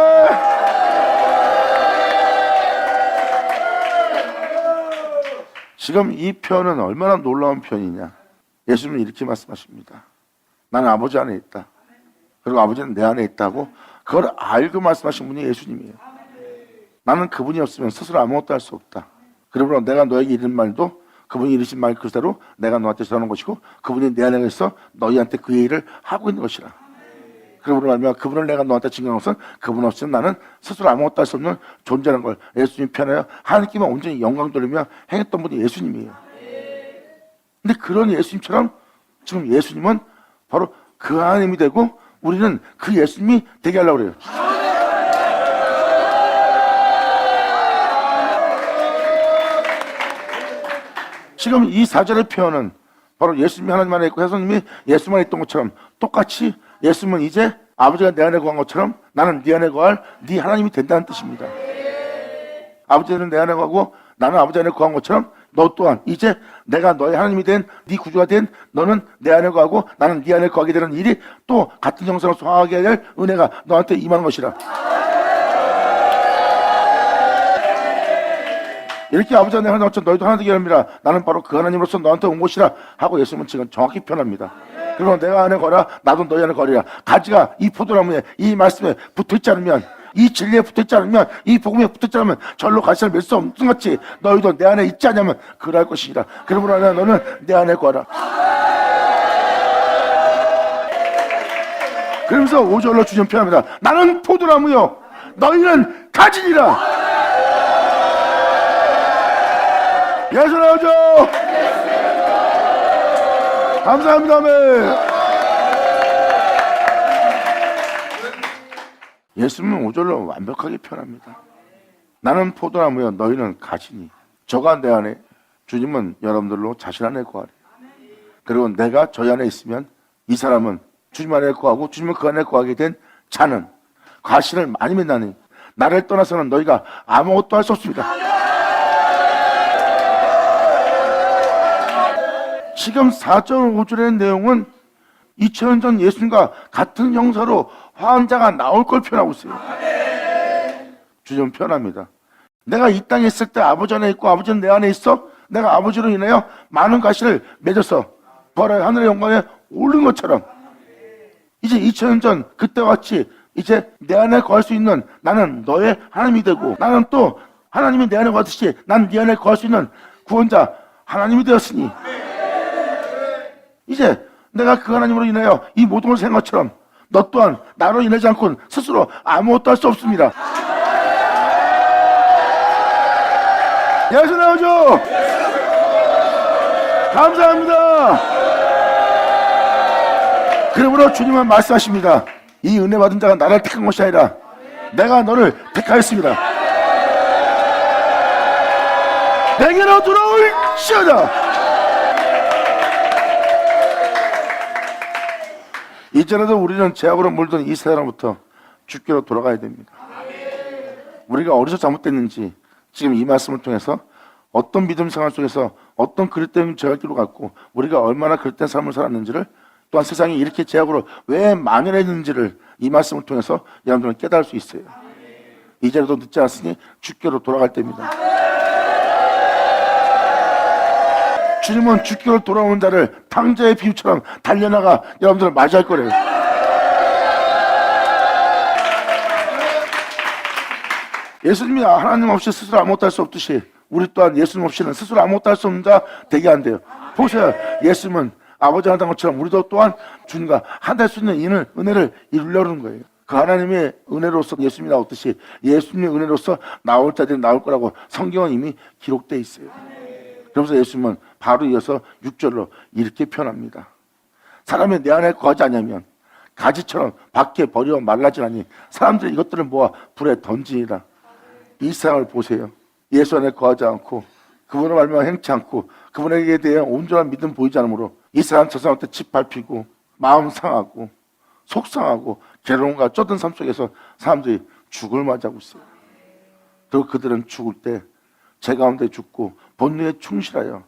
지금 이 표현은 얼마나 놀라운 표현이냐. 예수님은 이렇게 말씀하십니다. 나는 아버지 안에 있다. 그리고 아버지는 내 안에 있다고 그걸 알고 말씀하신 분이 예수님이에요. 나는 그분이 없으면 스스로 아무것도 할 수 없다. 그러므로 내가 너에게 이른 말도 그분이 이르신 말 그대로 내가 너한테 전하는 것이고, 그분이 내 안에 있어 너희한테 그 일을 하고 있는 것이라. 그러므로 말미암아 그분을 내가 너한테 증거한 것은 그분 없이는 나는 스스로 아무것도 할 수 없는 존재라는 걸 예수님이 표현하여 하나님께만 온전히 영광 돌리며 행했던 분이 예수님이에요. 근데 그런 예수님처럼 지금 예수님은 바로 그 하나님이 되고 우리는 그 예수님이 되게 하려고 그래요. 지금 이 4절의 표현은 바로 예수님이 하나님 안에 있고 예수님이 예수 안에 있던 것처럼 똑같이 예수님은 이제 아버지가 내 안에 거한 것처럼 나는 네 안에 거할 네 하나님이 된다는 뜻입니다. 아버지는 내 안에 거하고 나는 아버지 안에 거한 것처럼 너 또한 이제 내가 너의 하나님이 된, 네 구주가 된 너는 내 안에 거하고 나는 네 안에 거하게 되는 일이 또 같은 형상을 소화하게 될 은혜가 너한테 임하는 것이라. 이렇게 아버지가 내가 하나님 너희도 하나 되게 합니다. 나는 바로 그 하나님으로서 너한테 온 것이라 하고 예수님은 지금 정확히 표현합니다. 그리고 내가 안에 거라 나도 너희 안에 거리라. 가지가 이 포도나무에 이 말씀에 붙어있지 않으면, 이 진리에 붙어있지 않으면, 이 복음에 붙어있지 않으면 절로 가시를 맺을 수 없는 것이 너희도 내 안에 있지 않냐면 그럴 것이라. 그러므로 하나 너는 내 안에 거라. 그러면서 5절로 주님 표현합니다. 나는 포도나무요 너희는 가지니라. 예수 나오죠. 감사합니다. 아멘. 예수님은 5절로 완벽하게 표현합니다. 나는 포도나무요 너희는 가지니. 저가 내 안에, 주님은 여러분들로 자신 안에 거하래. 그리고 내가 저희 안에 있으면 이 사람은 주님 안에 거하고 주님은 그 안에 거하게 된 자는 과실을 많이 맺나니 나를 떠나서는 너희가 아무것도 할 수 없습니다. 지금 4절 5절의 내용은 2000년 전 예수님과 같은 형사로 화환자가 나올 걸 표현하고 있어요. 주님 표현합니다. 내가 이 땅에 있을 때 아버지 안에 있고 아버지는 내 안에 있어. 내가 아버지로 인하여 많은 가시를 맺어서 벌어야 하늘의 영광에 오른 것처럼 이제 2000년 전 그때와 같이 이제 내 안에 거할 수 있는 나는 너의 하나님이 되고, 나는 또 하나님이 내 안에 거하듯이 난 네 안에 거할 수 있는 구원자 하나님이 되었으니 이제 내가 그 하나님으로 인하여 이 모든 것을 생각한 것처럼 너 또한 나로 인하지 않고는 스스로 아무것도 할 수 없습니다. 예수 나오죠. 감사합니다. 그러므로 주님은 말씀하십니다. 이 은혜 받은 자가 나를 택한 것이 아니라 내가 너를 택하였습니다. 내게로 돌아올지어다. 이제라도 우리는 죄악으로 물든 이 세상으로부터 주께로 돌아가야 됩니다. 우리가 어디서 잘못됐는지 지금 이 말씀을 통해서 어떤 믿음 생활 속에서 어떤 그릇된 죄악기로 갖고 우리가 얼마나 그릇된 삶을 살았는지를, 또한 세상이 이렇게 죄악으로 왜 만연했는지를 이 말씀을 통해서 여러분들은 깨달을 수 있어요. 이제라도 늦지 않았으니 주께로 돌아갈 때입니다. 주님은 주께로 돌아오는 자를 탕자의 비유처럼 달려나가 여러분들을 맞이할 거래요. 예수님이 하나님 없이 스스로 아무것도 할 수 없듯이 우리 또한 예수님 없이는 스스로 아무것도 할 수 없는 자 되게 안 돼요. 보세요. 예수님은 아버지 하던 것처럼 우리도 또한 주님과 한 할 수 있는 은혜를 이루려는 거예요. 그 하나님의 은혜로서 예수님이 나왔듯이 예수님의 은혜로서 나올 자들이 나올 거라고 성경은 이미 기록되어 있어요. 그러면서 예수님은 바로 이어서 6절로 이렇게 표현합니다. 사람이 내 안에 거하지 않으면 가지처럼 밖에 버려 말라지나니 사람들이 이것들을 모아 불에 던지니라. 이 세상을 보세요. 예수 안에 거하지 않고 그분을 말미암아 행치 않고 그분에게 대한 온전한 믿음 보이지 않으므로 이 사람 저 사람한테 짓밟히고 마음 상하고 속상하고 괴로움과 쩌든 삶 속에서 사람들이 죽을 맞이하고 있어요. 그리고 그들은 죽을 때 제 가운데 죽고 본능에 충실하여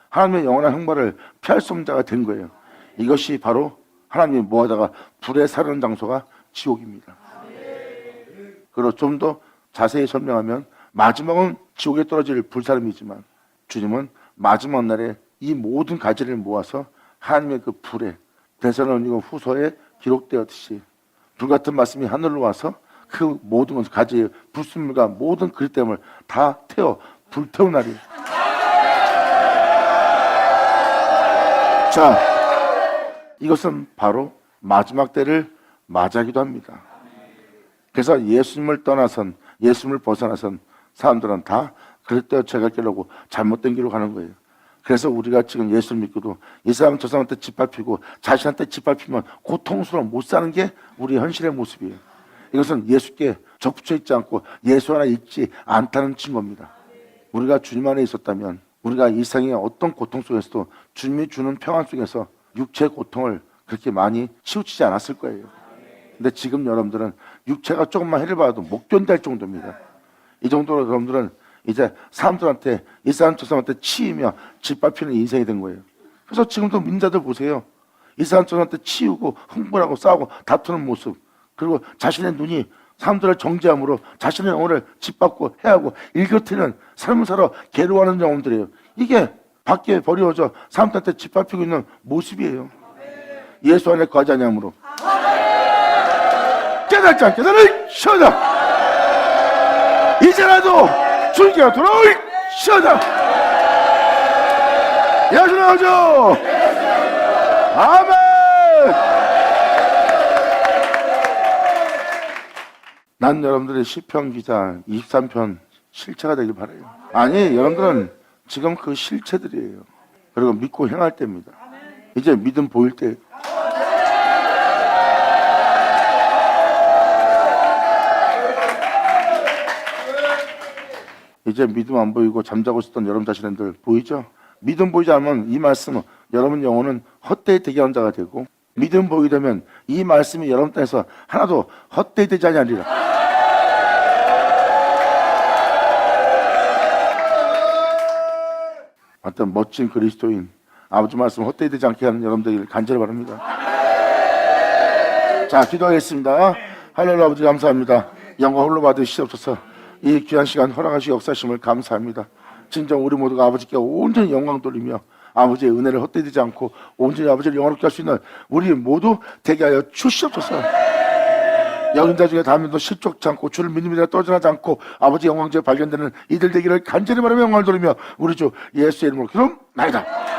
하나님의 영원한 형벌을 피할 수 없는 자가 된 거예요. 이것이 바로 하나님이 모아다가 불에 사르는 장소가 지옥입니다. 그리고 좀 더 자세히 설명하면 마지막은 지옥에 떨어질 불사름이지만 주님은 마지막 날에 이 모든 가지를 모아서 하나님의 그 불에, 데살로니가 후서에 기록되었듯이 불같은 말씀이 하늘로 와서 그 모든 것을 가지의 불순물과 모든 그릇됨을 다 태워 불태운 날이에요. 자, 이것은 바로 마지막 때를 맞이하기도 합니다. 그래서 예수님을 떠나선, 예수님을 벗어나선 사람들은 다 그릇되어 제갈 길로 잘못된 길로 가는 거예요. 그래서 우리가 지금 예수를 믿고도 이 사람 저 사람한테 짓밟히고 자신한테 짓밟히면 고통스러워 못 사는 게 우리 현실의 모습이에요. 이것은 예수께 접붙여 있지 않고 예수 하나 있지 않다는 증거입니다. 우리가 주님 안에 있었다면 우리가 이 세상의 어떤 고통 속에서도 주님이 주는 평안 속에서 육체의 고통을 그렇게 많이 치우치지 않았을 거예요. 근데 지금 여러분들은 육체가 조금만 해를 봐도 못 견딜 정도입니다. 이 정도로 여러분들은 이제 사람들한테 이 사람 저 사람한테 치이며 짓밟히는 인생이 된 거예요. 그래서 지금도 민자들 보세요. 이 사람 저 사람한테 치우고 흥분하고 싸우고 다투는 모습, 그리고 자신의 눈이 사람들을 정죄함으로 자신의 영혼을 짓밟고 해하고 일거트는 삶을 살아 괴로워하는 영혼들이에요. 이게 밖에 버려져 사람들한테 짓밟히고 있는 모습이에요. 예수 안에 거하지 아니함으로 깨닫지 않게 나를 시원하 이제라도 주님께로 돌아올 시원하 예수 나오죠. 아멘. 난 여러분들의 시편 기자 23편 실체가 되길 바라요. 아니, 여러분들은 지금 그 실체들이에요. 그리고 믿고 행할 때입니다. 이제 믿음 보일 때. 이제 믿음 안 보이고 잠자고 있었던 여러분 자신들 보이죠? 믿음 보이지 않으면 이 말씀은 여러분 영혼은 헛되이 되게 하는 자가 되고, 믿음 보이게 되면 이 말씀이 여러분 땅에서 하나도 헛되이 되지 아니하리라. 어떤 멋진 그리스도인 아버지 말씀 헛되이 되지 않게 하는 여러분들 간절히 바랍니다. 자, 기도하겠습니다. 할렐루야. 아버지 감사합니다. 영광 홀로 받으시옵소서. 이 귀한 시간 허락하시고 역사심을 감사합니다. 진정 우리 모두가 아버지께 온전히 영광 돌리며 아버지의 은혜를 헛되이 되지 않고 온전히 아버지를 영화롭게 할 수 있는 우리 모두 되게 하여 주시옵소서. 여긴 자 중에 다음에도 실족치 않고 주를 믿음이라 떠나지 않고 아버지 영광제에 발견되는 이들 되기를 간절히 바라며 영광을 돌리며 우리 주 예수의 이름으로 기도합니다.